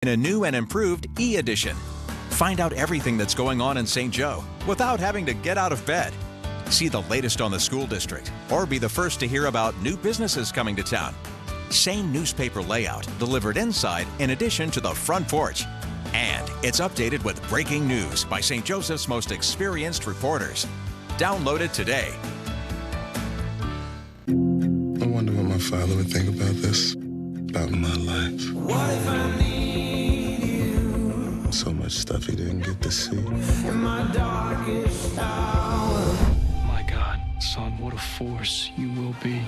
in a new and improved e-edition. Find out everything that's going on in St. Joe without having to get out of bed. See the latest on the school district or be the first to hear about new businesses coming to town. Same newspaper layout delivered inside in addition to the front porch. And it's updated with breaking news by St. Joseph's most experienced reporters. Download it today. I wonder what my father would think about this, about my life. What if I need you? So much stuff he didn't get to see. In my darkest hour. My God, son, what a force you will be.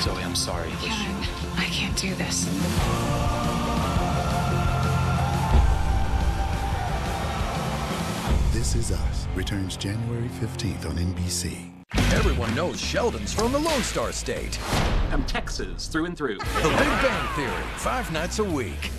Zoe, I'm sorry. Kevin, I can't do this. This Is Us returns January 15th on NBC. Everyone knows Sheldon's from the Lone Star State. I'm Texas through and through. The Big Bang Theory, 5 nights a week.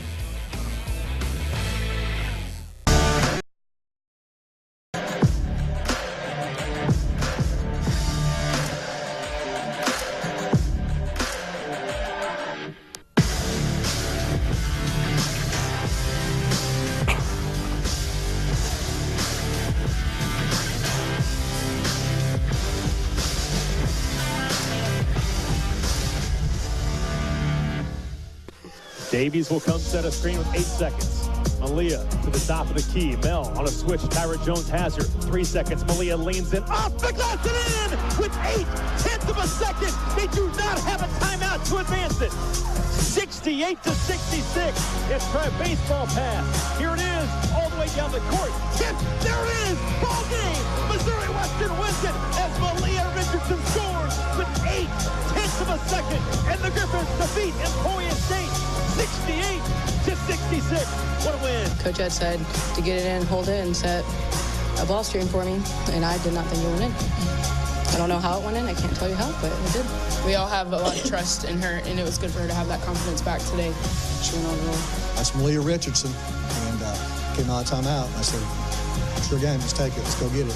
Davies will come set a screen with 8 seconds. Malia to the top of the key. Mel on a switch. Tyra Jones has her. 3 seconds. Malia leans in. Off the glass and in with 8/10 of a second. They do not have a timeout to advance it. 68-66. It's a baseball pass. Here it is, all the way down the court. Tipped. There it is. Ball game. Missouri Western wins it as Malia Richardson scores with 8/10 of a second. And the Griffons defeat Emporia State 68-66. What a win. Coach Ed said to get it in, hold it, and set a ball stream for me, and I did not think it went in. I don't know how it went in. I can't tell you how, but it did. We all have a lot of trust in her, and it was good for her to have that confidence back today. She went on a roll. That's Malia Richardson, and came out of timeout. I said, sure game, let's take it. Let's go get it.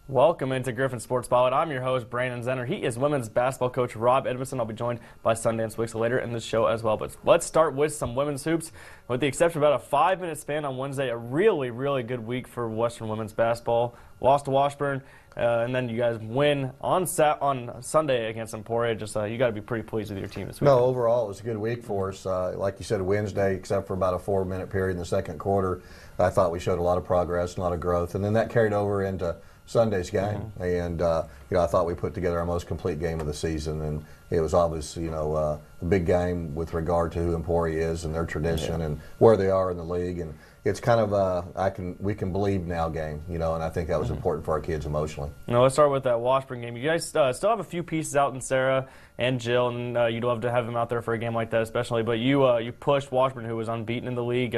Welcome into Griffon Sports Spotlight. I'm your host, Brandon Zenner. He is women's basketball coach Rob Edmondson. I'll be joined by Sundance Wicks later in the show as well. But let's start with some women's hoops. With the exception of about a 5-minute span on Wednesday, a really, really good week for Western women's basketball. Lost to Washburn, and then you guys win on Sunday against Emporia. Just you got to be pretty pleased with your team this week. No, overall it was a good week for us. Like you said, Wednesday, except for about a 4-minute period in the second quarter, I thought we showed a lot of progress, a lot of growth, and then that carried over into Sunday's game, and I thought we put together our most complete game of the season, and it was obviously a big game with regard to who Emporia is and their tradition and where they are in the league, and it's kind of we can believe now game, and I think that was important for our kids emotionally. Let's start with that Washburn game. You guys still have a few pieces out in Sarah and Jill, and you'd love to have them out there for a game like that, especially. But you pushed Washburn, who was unbeaten in the league.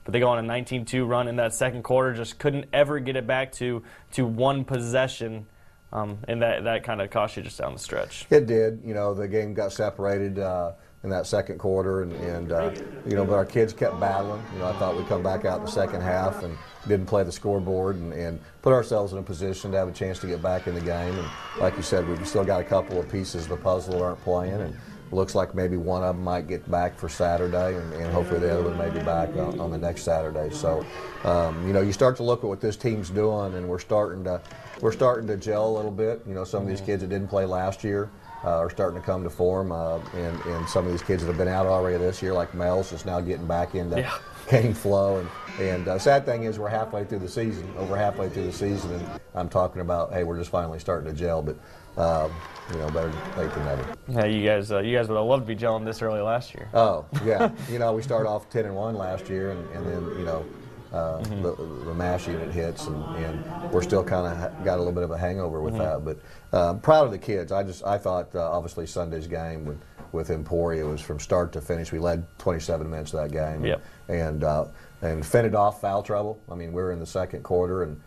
But they go on a 19-2 run in that second quarter, just couldn't ever get it back to one possession, and that kind of cost you just down the stretch. It did. The game got separated in that second quarter, and but our kids kept battling. I thought we'd come back out in the second half and didn't play the scoreboard and put ourselves in a position to have a chance to get back in the game. And like you said, we've still got a couple of pieces of the puzzle that aren't playing, and looks like maybe one of them might get back for Saturday, and hopefully the other one may be back on the next Saturday. So, you start to look at what this team's doing, and we're starting to gel a little bit. Some of these kids that didn't play last year are starting to come to form, and some of these kids that have been out already this year, like Mel's, just now getting back into game flow. And sad thing is we're halfway through the season, and I'm talking about, hey, we're just finally starting to gel, but better late than never. Yeah, you guys would have loved to be gelling this early last year. Oh, yeah. We started off 10-1 last year, and then, the MASH unit hits, and we're still kind of got a little bit of a hangover with that. But proud of the kids. I thought, obviously, Sunday's game with Emporia was from start to finish. We led 27 minutes of that game. Yep. And fended off foul trouble. I mean, we were in the second quarter, and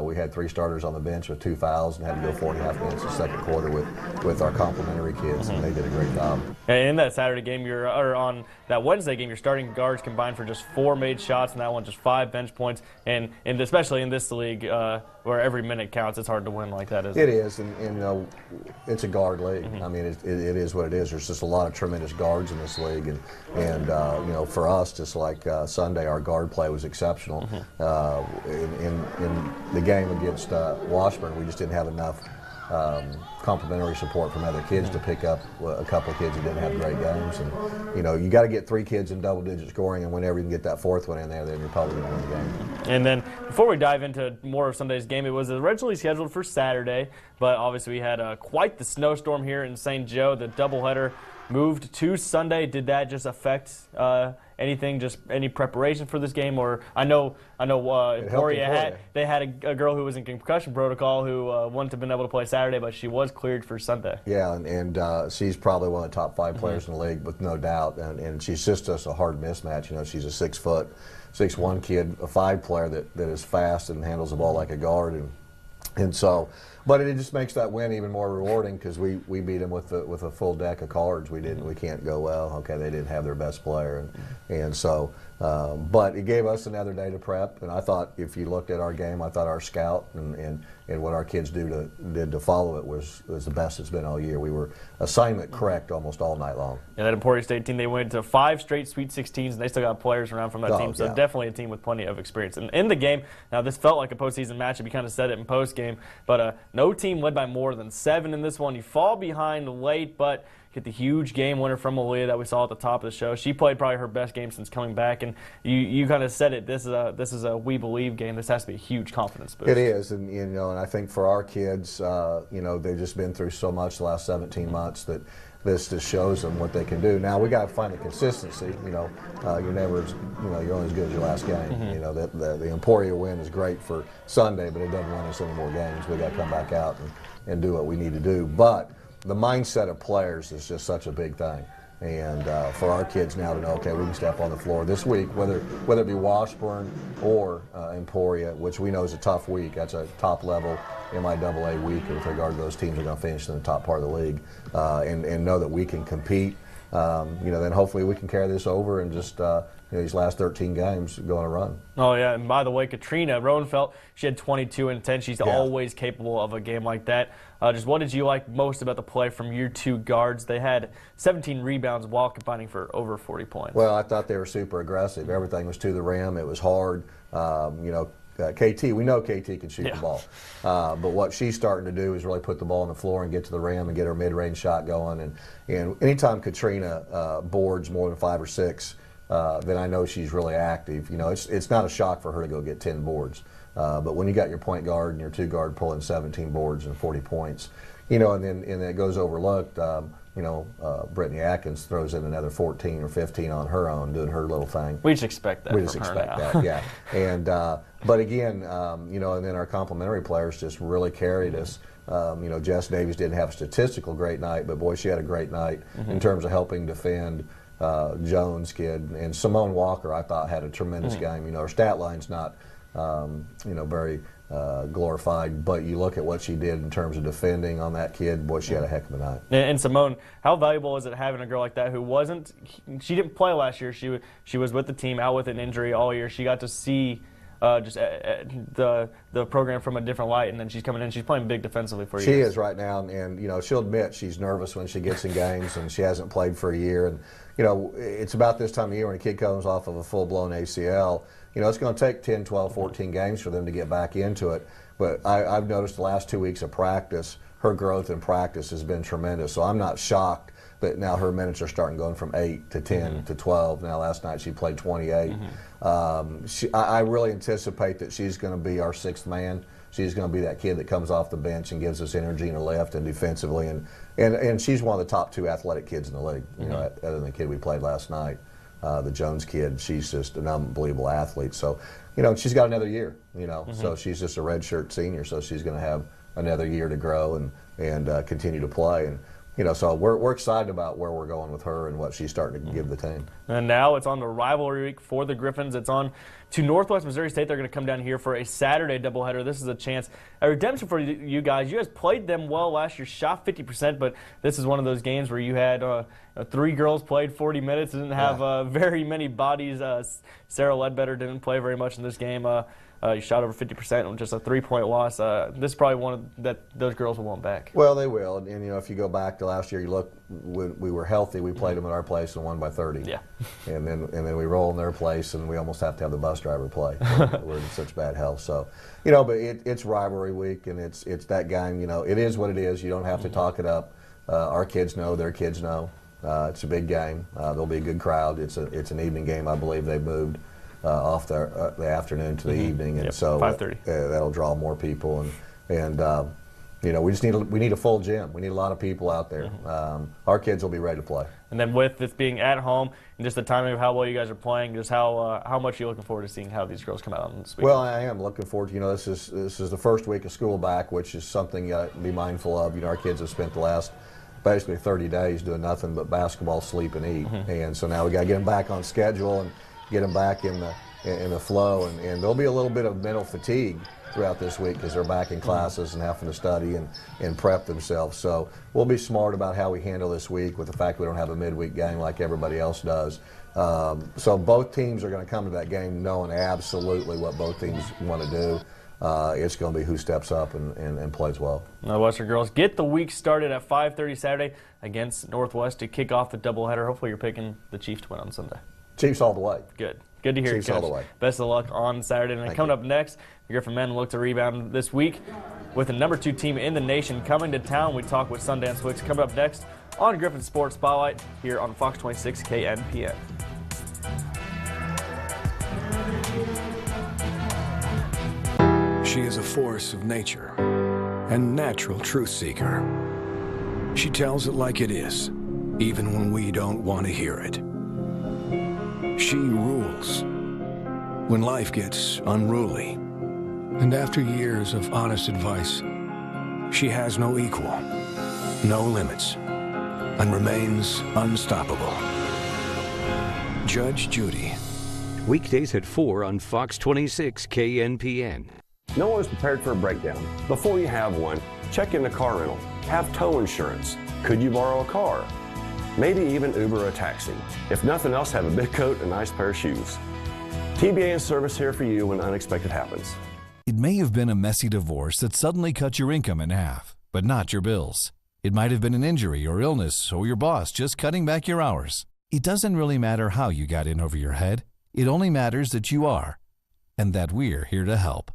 we had 3 starters on the bench with 2 fouls and had to go 4.5 minutes in the second quarter with our complimentary kids, and they did a great job. And in that Saturday game, on that Wednesday game, your starting guards combined for just 4 made shots, and that one just 5 bench points. And especially in this league, where every minute counts. It's hard to win like that, isn't it? It is, and you know, it's a guard league. I mean, it is what it is. There's just a lot of tremendous guards in this league, and you know, for us, just like Sunday, our guard play was exceptional. In the game against Washburn, we just didn't have enough complimentary support from other kids to pick up a couple of kids who didn't have great games. And you know, you got to get 3 kids in double-digit scoring, and whenever you can get that 4th one in there, then you're probably going to win the game. And then before we dive into more of Sunday's game, it was originally scheduled for Saturday, but obviously we had quite the snowstorm here in St. Joe. The doubleheader moved to Sunday. Did that just affect anything, just any preparation for this game? Or I know Emporia had a girl who was in concussion protocol who wouldn't have been able to play Saturday, but she was cleared for Sunday. Yeah, and she's probably one of the top 5 players in the league, with no doubt. And she's just a hard mismatch. You know, she's a 6'1" kid, a 5 player that is fast and handles the ball like a guard, and so. But it just makes that win even more rewarding because we beat them with a full deck of cards. We can't go, well, okay, they didn't have their best player, and so. But it gave us another day to prep, and I thought if you looked at our game, I thought our scout and what our kids did to follow it was the best it's been all year. We were assignment correct almost all night long. Yeah, that Emporia State team, they went to 5 straight Sweet 16s, and they still got players around from that team, so definitely a team with plenty of experience. And in the game, now this felt like a postseason matchup. You kind of said it in postgame, but no team led by more than 7 in this one. You fall behind late, but get the huge game winner from Aaliyah that we saw at the top of the show. She played probably her best game since coming back, and you kind of said it. This is a we believe game. This has to be a huge confidence boost. It is, and you know, and I think for our kids, you know, they've just been through so much the last 17 months that this just shows them what they can do. Now we got to find the consistency. You know, you're never, you know, you're only as good as your last game. You know, the Emporia win is great for Sunday, but it doesn't win us any more games. We got to come back out and do what we need to do. But the mindset of players is just such a big thing. And for our kids now to know, okay, we can step on the floor this week, whether it be Washburn or Emporia, which we know is a tough week. That's a top-level MIAA week with regard to those teams that are going to finish in the top part of the league, and know that we can compete. You know, then hopefully we can carry this over and just you know, these last 13 games go on a run. Oh, yeah, and by the way, Katrina Roenfeld, she had 22 and 10. She's always capable of a game like that. Just what did you like most about the play from your 2 guards? They had 17 rebounds while combining for over 40 points. Well, I thought they were super aggressive. Everything was to the rim. It was hard. You know, KT, we know KT can shoot the ball. But what she's starting to do is really put the ball on the floor and get to the rim and get her mid-range shot going. And anytime Katrina boards more than 5 or 6, then I know she's really active. You know, it's not a shock for her to go get 10 boards. But when you got your point guard and your 2 guard pulling 17 boards and 40 points, you know, and then it goes overlooked. You know, Brittany Atkins throws in another 14 or 15 on her own, doing her little thing. We just expect that. We just expect that, yeah. And but again, you know, and then our complementary players just really carried us. You know, Jess Davies didn't have a statistical great night, but boy, she had a great night in terms of helping defend Jones' kid. And Simone Walker, I thought, had a tremendous game. You know, her stat line's not, you know, very glorified, but you look at what she did in terms of defending on that kid, boy, she had a heck of a night. And Simone, how valuable is it having a girl like that who she didn't play last year. She was with the team, out with an injury all year. She got to see the program from a different light, and then she's coming in. She's playing big defensively for you. She is right now, and you know, she'll admit she's nervous when she gets in games, and she hasn't played for a year. And you know, it's about this time of year when a kid comes off of a full-blown ACL. You know, it's going to take 10, 12, 14 games for them to get back into it. But I've noticed the last 2 weeks of practice, her growth in practice has been tremendous. So I'm not shocked that now her minutes are starting going from 8 to 10 to 12. Now last night she played 28. I really anticipate that she's going to be our 6th man. She's going to be that kid that comes off the bench and gives us energy in her left and defensively. And she's one of the top 2 athletic kids in the league, you know, other than the kid we played last night. The Jones kid, she's just an unbelievable athlete. So, you know, she's got another year, you know, so she's just a redshirt senior, so she's going to have another year to grow and continue to play. And, you know, so we're excited about where we're going with her and what she's starting to give the team. And now it's on the rivalry week for the Griffons. It's on to Northwest Missouri State. They're going to come down here for a Saturday doubleheader. This is a chance, a redemption for you guys. You guys played them well last year, shot 50%, but this is one of those games where you had 3 girls played 40 minutes, didn't have very many bodies. Sarah Ledbetter didn't play very much in this game. You shot over 50% with just a 3-point loss. This is probably one that those girls will want back. Well, they will. And you know, if you go back to last year, you look, when we were healthy, we played them at our place and won by 30. Yeah. And then we roll in their place, and we almost have to have the bus driver play. We're in such bad health. So, you know, but it's rivalry week, and it's that game. You know, it is what it is. You don't have to talk it up. Our kids know, their kids know. It's a big game. There'll be a good crowd. It's an evening game. I believe they moved off the afternoon to the evening, and so 5:30. That'll draw more people. And you know, we need a full gym. We need a lot of people out there. Our kids will be ready to play. And then with this being at home and just the timing of how well you guys are playing, just how much are you looking forward to seeing how these girls come out on this week? Well, I am looking forward to, you know, this is the first week of school back, which is something you got to be mindful of. You know, our kids have spent the last basically 30 days doing nothing but basketball, sleep, and eat. And so now we got to get them back on schedule and get them back in the flow. And there'll be a little bit of mental fatigue throughout this week because they're back in classes and having to study and prep themselves. So we'll be smart about how we handle this week with the fact we don't have a midweek game like everybody else does. So both teams are going to come to that game knowing absolutely what both teams want to do. It's going to be who steps up and plays well. The Western girls get the week started at 5:30 Saturday against Northwest to kick off the doubleheader. Hopefully you're picking the Chiefs to win on Sunday. Chiefs all the way. Good. Good to hear. Chiefs all the way. Best of luck on Saturday. And coming up next, the Griffon men look to rebound this week with the number 2 team in the nation coming to town. We talk with Sundance Wicks coming up next on Griffon Sports Spotlight here on Fox 26 KNPN. She is a force of nature and natural truth seeker. She tells it like it is, even when we don't want to hear it. She rules when life gets unruly. And after years of honest advice, she has no equal, no limits, and remains unstoppable. Judge Judy. Weekdays at 4 on Fox 26 KNPN. No one is prepared for a breakdown. Before you have one, check in the car rental. Have tow insurance. Could you borrow a car? Maybe even Uber a taxi. If nothing else, have a big coat and a nice pair of shoes. TBA and service here for you when unexpected happens. It may have been a messy divorce that suddenly cut your income in half, but not your bills. It might have been an injury or illness or your boss just cutting back your hours. It doesn't really matter how you got in over your head. It only matters that you are, and that we're here to help.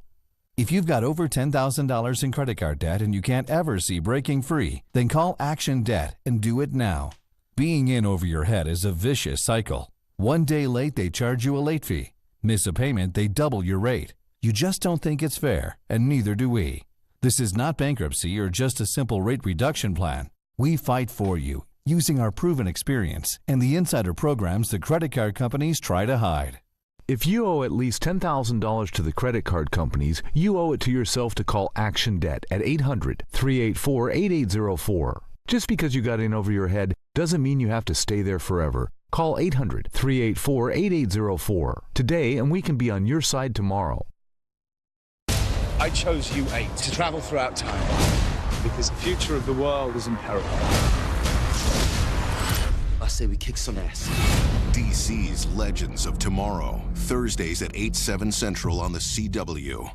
If you've got over $10,000 in credit card debt and you can't ever see breaking free, then call Action Debt and do it now. Being in over your head is a vicious cycle. One day late, they charge you a late fee. Miss a payment, they double your rate. You just don't think it's fair, and neither do we. This is not bankruptcy or just a simple rate reduction plan. We fight for you using our proven experience and the insider programs the credit card companies try to hide. If you owe at least $10,000 to the credit card companies, you owe it to yourself to call Action Debt at 800-384-8804. Just because you got in over your head doesn't mean you have to stay there forever. Call 800-384-8804 today and we can be on your side tomorrow. I chose U8 to travel throughout time because the future of the world is in peril. I say we kick some ass. DC's Legends of Tomorrow, Thursdays at 8/7 Central on the CW.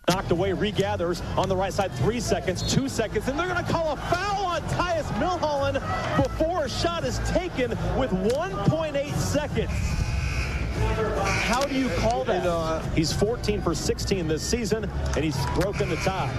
Knocked away, regathers on the right side, 3 seconds, 2 seconds, and they're going to call a foul on Tyus Milholland before a shot is taken with 1.8 seconds. How do you call that? He's 14 for 16 this season, and he's broken the tie.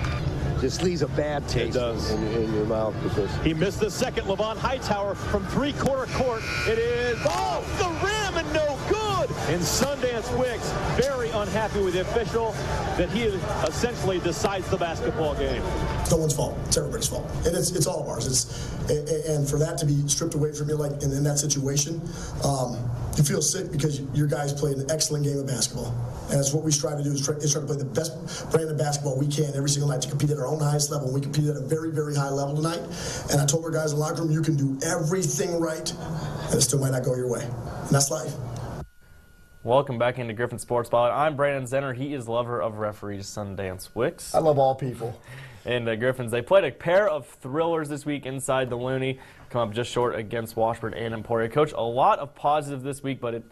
Just leaves a bad taste in your mouth because he missed the second. Levon Hightower from three-quarter court. It is off the rim and no good. And Sundance Wicks very unhappy with the official that he essentially decides the basketball game. It's no one's fault. It's everybody's fault, and it's all of ours. And for that to be stripped away from you like in that situation, you feel sick because your guys played an excellent game of basketball. And that's what we strive to do is try to play the best brand of basketball we can every single night to compete at our own highest level. We competed at a very, very high level tonight. And I told our guys in the locker room, you can do everything right, and it still might not go your way. And that's life. Welcome back into Griffon Sports Spotlight. I'm Brandon Zenner. He is lover of referees, Sundance Wicks. I love all people. And Griffins, they played a pair of thrillers this week inside the Looney, come up just short against Washburn and Emporia. Coach, a lot of positive this week, but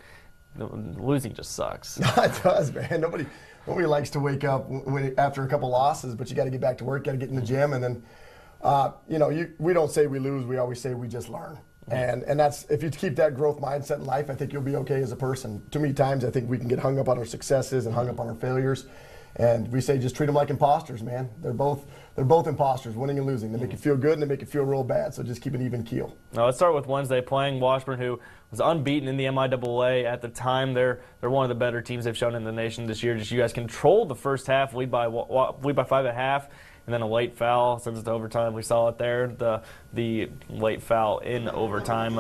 losing just sucks. It does, man. Nobody likes to wake up after a couple losses, but you got to get back to work, got to get in the gym, and then, we don't say we lose. We always say we just learn. And that's, if you keep that growth mindset in life, I think you'll be okay as a person. Too many times I think we can get hung up on our successes and hung up on our failures. And we say just treat them like imposters, man. They're both imposters, winning and losing. They make you feel good and they make you feel real bad. So just keep an even keel. Now let's start with Wednesday, playing Washburn, who was unbeaten in the MIAA at the time. They're one of the better teams they've shown in the nation this year. Just you guys controlled the first half, lead by 5 at half. And then a late foul, sends it to overtime. We saw it there. The late foul in overtime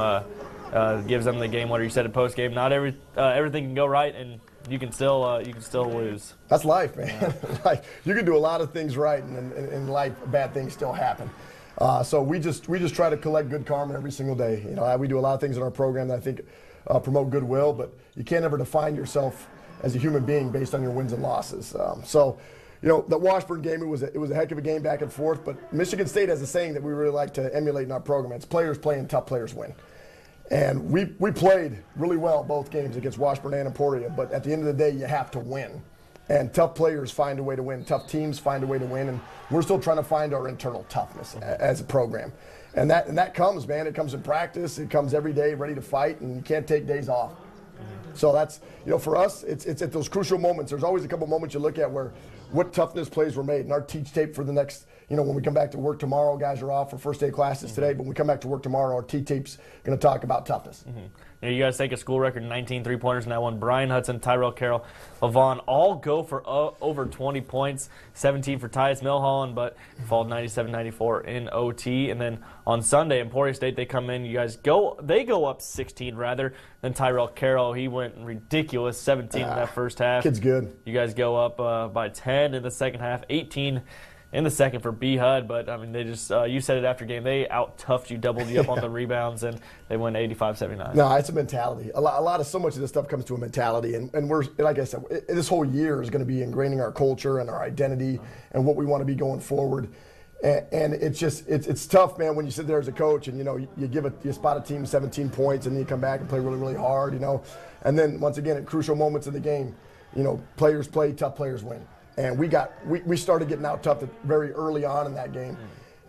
gives them the game winner. You said it post game. Not everything can go right, and you can still lose. That's life, man. Yeah. Like, you can do a lot of things right, and in life, bad things still happen. So we just try to collect good karma every single day. We do a lot of things in our program that I think promote goodwill, but you can't ever define yourself as a human being based on your wins and losses. The Washburn game, it was a heck of a game back and forth, but Michigan State has a saying that we really like to emulate in our program. It's players playing, tough players win. And we played really well both games against Washburn and Emporia, but at the end of the day, you have to win. And tough players find a way to win. Tough teams find a way to win, and we're still trying to find our internal toughness as a program. And that comes, man. It comes in practice. It comes every day, ready to fight, and you can't take days off. So that's, for us, it's at those crucial moments. There's always a couple moments you look at where what toughness plays were made. And our teach tape for the next, when we come back to work tomorrow, guys are off for first day classes today, but when we come back to work tomorrow, our teach tape's going to talk about toughness. You guys take a school record 19 3-pointers in that one. Brian Hudson, Tyrell Carroll, Levon all go for over 20 points, 17 for Tyus Milholland, but fall 97-94 in OT. And then on Sunday, Emporia State, they come in. They go up 16 rather than Tyrell Carroll. He went ridiculous, 17 in that first half. Kid's good. You guys go up by 10 in the second half, 18 in the second for B-HUD, but I mean, they just, you said it after game, they out-toughed you, doubled you up on the rebounds, and they win 85-79. No, it's a mentality. So much of this stuff comes to a mentality, and we're, like I said, this whole year is going to be ingraining our culture and our identity and what we want to be going forward. And it's just, it's tough, man, when you sit there as a coach and, you spot a team 17 points and then you come back and play really, really hard, And then, once again, at crucial moments of the game, players play, tough players win. And we started getting out-toughed very early on in that game.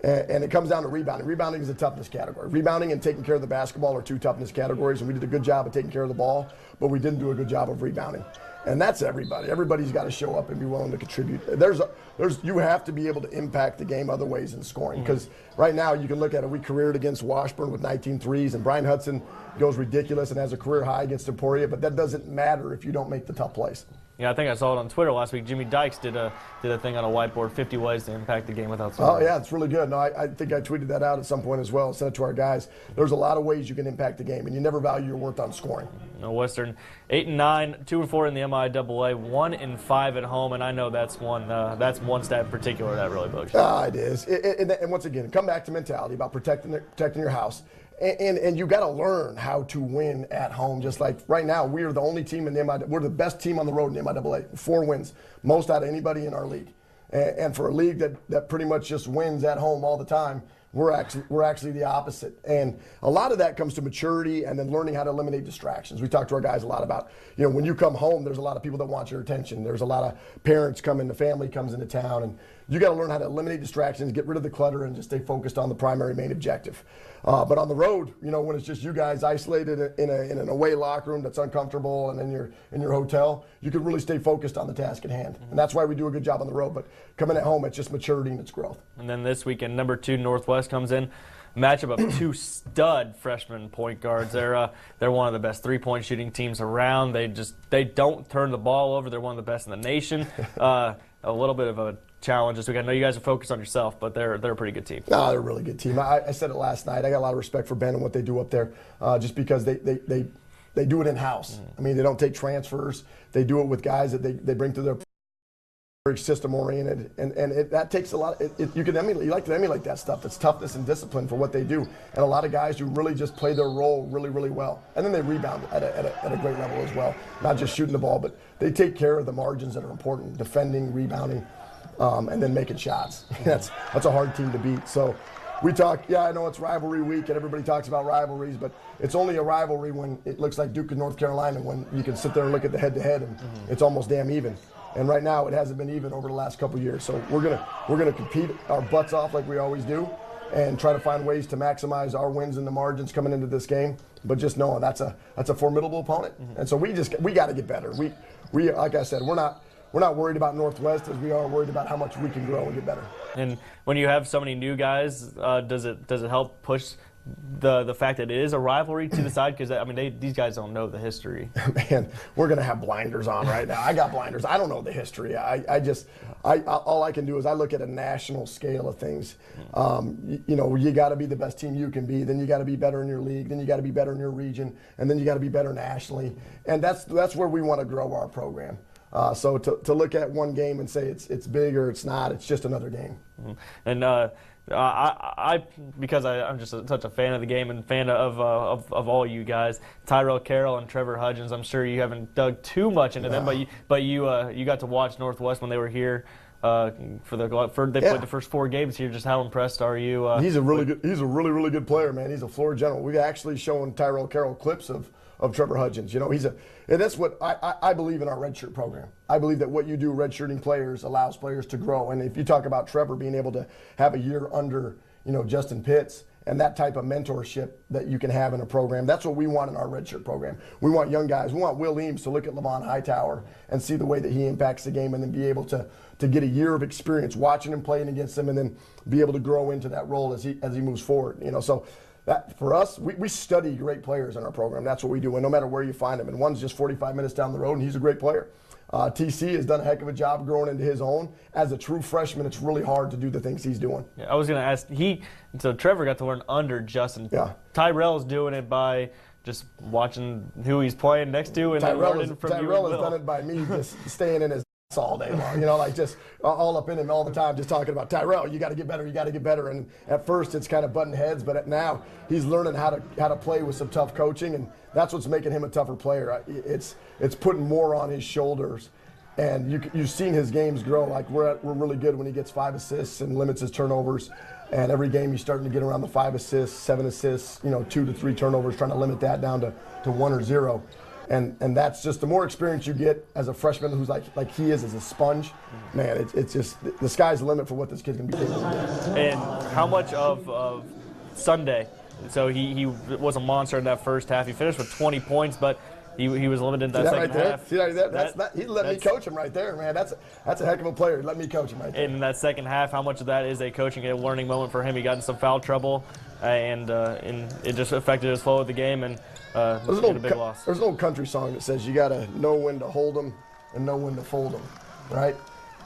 And it comes down to rebounding. Rebounding is a toughness category. Rebounding and taking care of the basketball are two toughness categories, and we did a good job of taking care of the ball, but we didn't do a good job of rebounding. And that's everybody. Everybody's got to show up and be willing to contribute. You have to be able to impact the game other ways than scoring. Because right now, you can look at it. We careered against Washburn with 19 threes, and Brian Hudson goes ridiculous and has a career high against Emporia, but that doesn't matter if you don't make the tough plays. Yeah, I think I saw it on Twitter last week. Jimmy Dykes did a thing on a whiteboard, 50 ways to impact the game without scoring. Oh, yeah, it's really good. No, I think I tweeted that out at some point as well, sent it to our guys. There's a lot of ways you can impact the game, and you never value your worth on scoring. Western 8-9, 2-4 in the MIAA, 1-5 at home, and I know that's one stat in particular that really bugs you. It is. And once again, come back to mentality about protecting your house. And you got to learn how to win at home. Just like right now, we are the only team in the MIAA. We're the best team on the road in the MIAA. 4 wins, most out of anybody in our league. And for a league that pretty much just wins at home all the time, we're actually the opposite. And a lot of that comes to maturity and then learning how to eliminate distractions. We talk to our guys a lot about, when you come home, there's a lot of people that want your attention. There's a lot of parents coming, the family comes into town, and you got to learn how to eliminate distractions, get rid of the clutter, and just stay focused on the primary main objective. But on the road, when it's just you guys isolated in an away locker room that's uncomfortable, and then you're in your hotel, you can really stay focused on the task at hand. And that's why we do a good job on the road. But coming at home, it's just maturity and it's growth. And then this weekend, number 2 Northwest comes in. Matchup of 2 stud freshman point guards. They're one of the best 3-point shooting teams around. They don't turn the ball over. They're one of the best in the nation. A little bit of a challenge this week. I know you guys are focused on yourself, but they're a pretty good team. No, they're a really good team. I said it last night. I got a lot of respect for Ben and what they do up there, just because they do it in-house. I mean, they don't take transfers. They do it with guys that they bring to their system oriented, and that takes a lot. You like to emulate that stuff. It's toughness and discipline for what they do, and a lot of guys who really just play their role really, really well, and then they rebound at a great level as well. Not just shooting the ball, but they take care of the margins that are important: defending, rebounding, and then making shots. That's a hard team to beat. So we talk. Yeah, I know it's rivalry week, and everybody talks about rivalries, but it's only a rivalry when it looks like Duke and North Carolina, when you can sit there and look at the head-to-head, and it's almost damn even. And right now it hasn't been even over the last couple of years. So we're gonna compete our butts off like we always do, and try to find ways to maximize our wins and the margins coming into this game. But just knowing that's a formidable opponent, and so we got to get better. We like I said, we're not worried about Northwest as we are worried about how much we can grow and get better. And when you have so many new guys, does it help push the fact that it is a rivalry to the side? Because I mean, these guys don't know the history. Man, we're gonna have blinders on right now. I got blinders. I don't know the history. All I can do is I look at a national scale of things. You got to be the best team you can be. Then you got to be better in your league. Then you got to be better in your region. And then you got to be better nationally. And that's where we want to grow our program. So to look at one game and say it's big or it's not, it's just another game. And because I'm just such a fan of the game and fan of all you guys, Tyrell Carroll and Trevor Hudgens. I'm sure you haven't dug too much into them, but you got to watch Northwest when they were here. They played the first 4 games here. Just how impressed are you? He's a really good player, man. He's a floor general. We've actually shown Tyrell Carroll clips of Trevor Hudgens. And that's what I believe in our redshirt program. I believe that what you do redshirting players allows players to grow. And if you talk about Trevor being able to have a year under, Justin Pitts, and that type of mentorship that you can have in a program, that's what we want in our redshirt program. We want young guys. We want Will Eames to look at Levon Hightower and see the way that he impacts the game, and then be able to get a year of experience watching him playing against him, and then be able to grow into that role as he moves forward. So that, for us, we study great players in our program. That's what we do, and no matter where you find them. And one's just 45 minutes down the road, and he's a great player. TC has done a heck of a job growing into his own. As a true freshman, it's really hard to do the things he's doing. Yeah, I was going to ask, so Trevor got to learn under Justin. Yeah. Tyrell's doing it by just watching who he's playing next to and learning from you. Tyrell has done it by me just staying in his all day long, just all up in him all the time, just talking about Tyrell, you got to get better. And at first it's kind of butting heads, but now he's learning how to play with some tough coaching, and that's what's making him a tougher player. It's putting more on his shoulders, and you've seen his games grow. Like we're really good when he gets 5 assists and limits his turnovers. And every game he's starting to get around the 5 assists, 7 assists, 2 to 3 turnovers, trying to limit that down to 1 or 0. And that's just the more experience you get as a freshman who's like he is as a sponge, man, it's just the sky's the limit for what this kid's going to be capable of. And how much of Sunday? So he was a monster in that first half. He finished with 20 points, but he was limited in that second half. See that right there? He let me coach him right there, man. That's a heck of a player. Let me coach him right there. In that second half, how much of that is a coaching and learning moment for him? He got in some foul trouble, and it just affected his flow of the game, and there's a big loss. There's an old country song that says you got to know when to hold them and know when to fold them, right?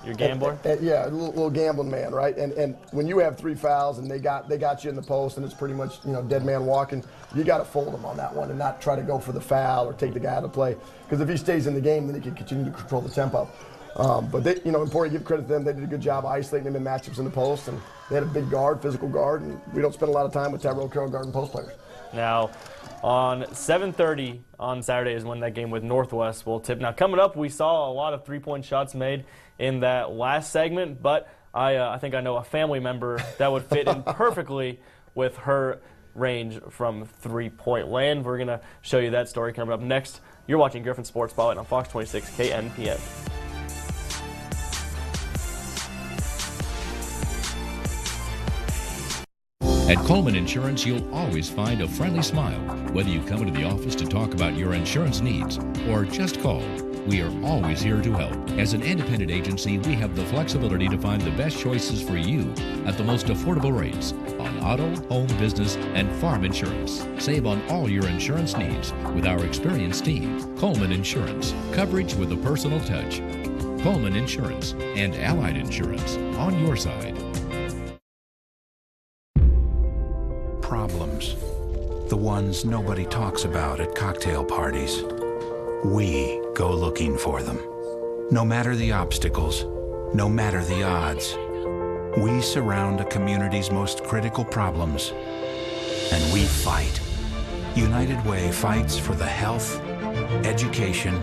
You're a gambler? Yeah, a little gambling man, right? And when you have 3 fouls and they got you in the post and it's pretty much dead man walking, you got to fold them on that one and not try to go for the foul or take the guy out of play. Because if he stays in the game, then he can continue to control the tempo. But they, important to give credit to them. They did a good job isolating him in matchups in the post, and they had a big guard, physical guard, and we don't spend a lot of time with Tyrell Carroll guarding post players. Now, on 7:30 on Saturday is when that game with Northwest will tip. Now, coming up, we saw a lot of three-point shots made in that last segment, but I think I know a family member that would fit in perfectly with her range from three-point land. We're going to show you that story coming up next. You're watching Griffon Sports Spotlight on Fox 26 KNPN. At Coleman Insurance, you'll always find a friendly smile, whether you come into the office to talk about your insurance needs or just call. We are always here to help. As an independent agency, we have the flexibility to find the best choices for you at the most affordable rates on auto, home, business, and farm insurance. Save on all your insurance needs with our experienced team. Coleman Insurance, coverage with a personal touch. Coleman Insurance and Allied Insurance, on your side. Problems, the ones nobody talks about at cocktail parties. We go looking for them. No matter the obstacles, no matter the odds, we surround a community's most critical problems, and we fight. United Way fights for the health, education,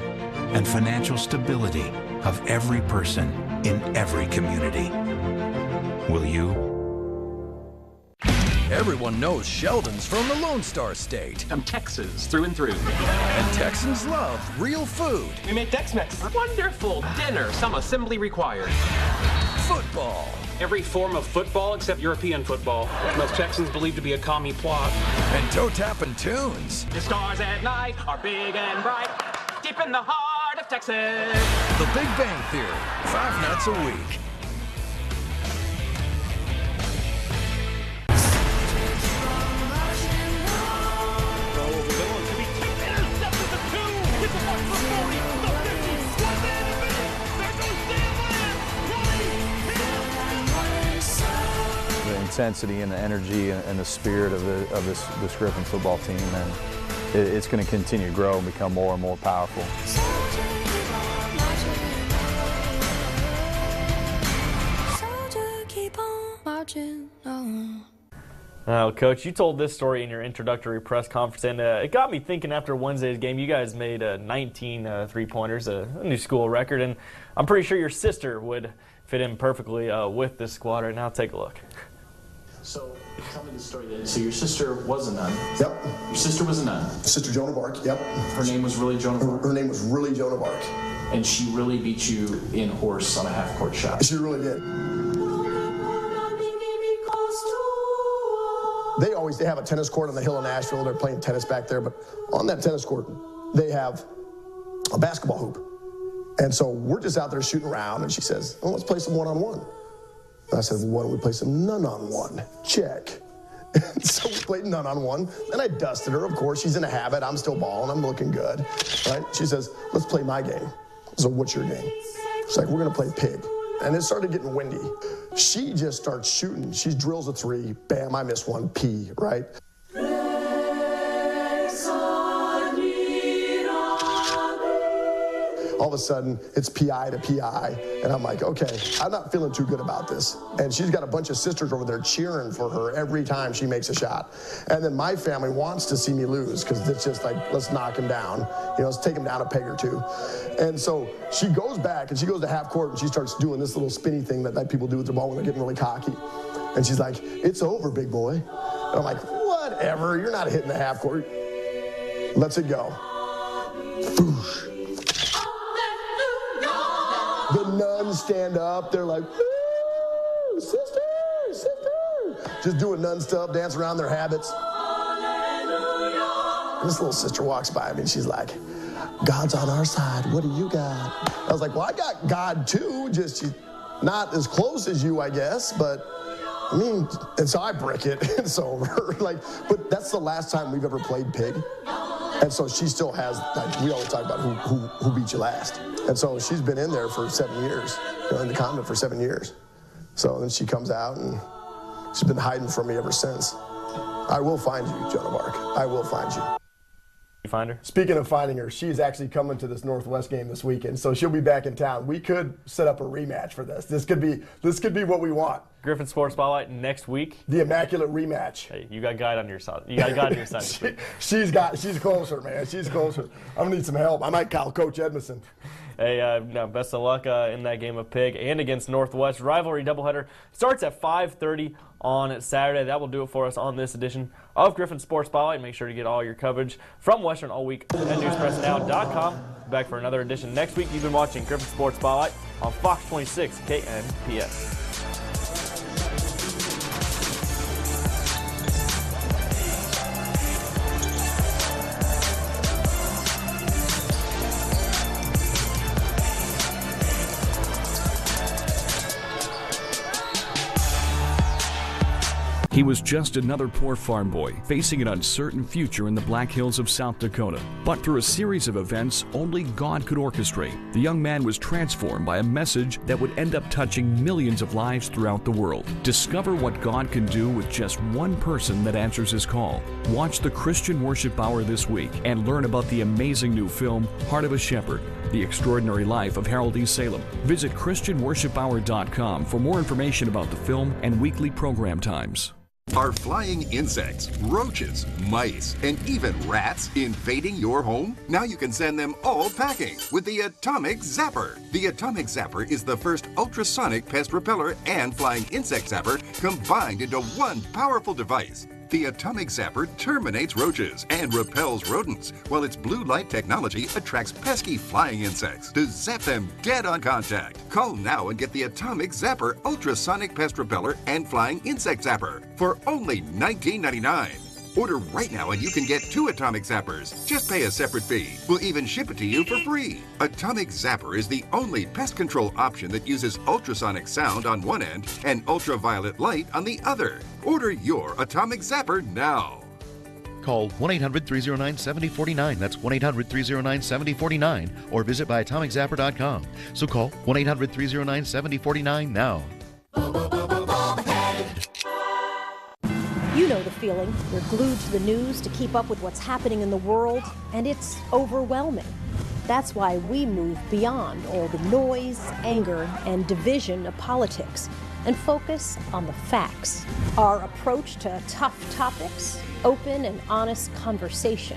and financial stability of every person in every community. Will you? Everyone knows Sheldon's from the Lone Star State. I'm Texas through and through. And Texans love real food. We made Tex-Mex. Wonderful dinner. Some assembly required. Football. Every form of football except European football. Most Texans believe to be a commie plot. And toe-tapping tunes. The stars at night are big and bright. Deep in the heart of Texas. The Big Bang Theory. 5 nights a week. Intensity and the energy and the spirit of this Griffon football team, and it's going to continue to grow and become more and more powerful. Coach, you told this story in your introductory press conference, and it got me thinking after Wednesday's game. You guys made 19 three-pointers, a new school record, and I'm pretty sure your sister would fit in perfectly with this squad right now. Take a look. So, tell me the story then. So your sister was a nun? Yep. Your sister was a nun? Sister Joan of Arc, yep. Her name was really Joan of Arc? Her name was really Joan of Arc. And she really beat you in horse on a half-court shot? She really did. They have a tennis court on the hill in Nashville. They're playing tennis back there, but on that tennis court, they have a basketball hoop. And so we're just out there shooting around, and she says, "Oh, let's play some one-on-one." And I said, "Well, why don't we play some none-on-one?" Check. And so we played none-on-one, and I dusted her. Of course, she's in a habit. I'm still balling. I'm looking good. Right? She says, "Let's play my game." So what's your game? She's like, "We're going to play pig." And it started getting windy. She just starts shooting. She drills a three. Bam, I miss one. P, right? All of a sudden, it's PI to PI, and I'm like, okay, I'm not feeling too good about this. And she's got a bunch of sisters over there cheering for her every time she makes a shot. And then my family wants to see me lose, because it's just like, let's knock him down. You know, let's take him down a peg or two. And so she goes back, and she goes to half court, and she starts doing this little spinny thing that people do with their ball when they're getting really cocky. And she's like, "It's over, big boy." And I'm like, whatever, you're not hitting the half court. Lets it go. Boosh. The nuns stand up. They're like, "Woo, sister, sister." Just doing nun stuff, dancing around their habits. And this little sister walks by me, and she's like, "God's on our side. What do you got?" I was like, "Well, I got God too. Just she's not as close as you, I guess. But I mean," and so I brick it. It's over. But that's the last time we've ever played pig. And so she still has, we always talk about who beat you last. And so she's been in there for 7 years, in the convent for 7 years. So then she comes out, and she's been hiding from me ever since. I will find you, Joan of Arc. I will find you. You find her? Speaking of finding her, she's actually coming to this Northwest game this weekend, so she'll be back in town. We could set up a rematch for this. This could be what we want. Griffon Sports Spotlight next week. The immaculate rematch. Hey, you got guide on your side. You got a guide on your side this week. She's closer, man. She's closer. I'm gonna need some help. I might call Coach Edmondson. Hey, best of luck in that game of pig and against Northwest. Rivalry doubleheader starts at 5:30 on Saturday. That will do it for us on this edition of Griffon Sports Spotlight. Make sure to get all your coverage from Western all week at newspressnow.com. Back for another edition next week. You've been watching Griffon Sports Spotlight on Fox 26 KNPS. He was just another poor farm boy, facing an uncertain future in the Black Hills of South Dakota. But through a series of events only God could orchestrate, the young man was transformed by a message that would end up touching millions of lives throughout the world. Discover what God can do with just one person that answers his call. Watch the Christian Worship Hour this week and learn about the amazing new film, Heart of a Shepherd, The Extraordinary Life of Harold E. Salem. Visit ChristianWorshipHour.com for more information about the film and weekly program times. Are flying insects, roaches, mice, and even rats invading your home? Now you can send them all packing with the Atomic Zapper. The Atomic Zapper is the first ultrasonic pest repeller and flying insect zapper combined into one powerful device. The Atomic Zapper terminates roaches and repels rodents, while its blue light technology attracts pesky flying insects to zap them dead on contact. Call now and get the Atomic Zapper ultrasonic pest repeller and flying insect zapper for only $19.99. Order right now and you can get 2 Atomic Zappers. Just pay a separate fee. We'll even ship it to you for free. Atomic Zapper is the only pest control option that uses ultrasonic sound on one end and ultraviolet light on the other. Order your Atomic Zapper now. Call 1-800-309-7049. That's 1-800-309-7049. Or visit atomiczapper.com. So call 1-800-309-7049 now. You know the feeling. You're glued to the news to keep up with what's happening in the world, and it's overwhelming. That's why we move beyond all the noise, anger, and division of politics and focus on the facts. Our approach to tough topics, open and honest conversation.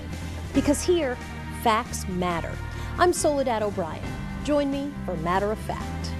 Because here, facts matter. I'm Soledad O'Brien. Join me for Matter of Fact.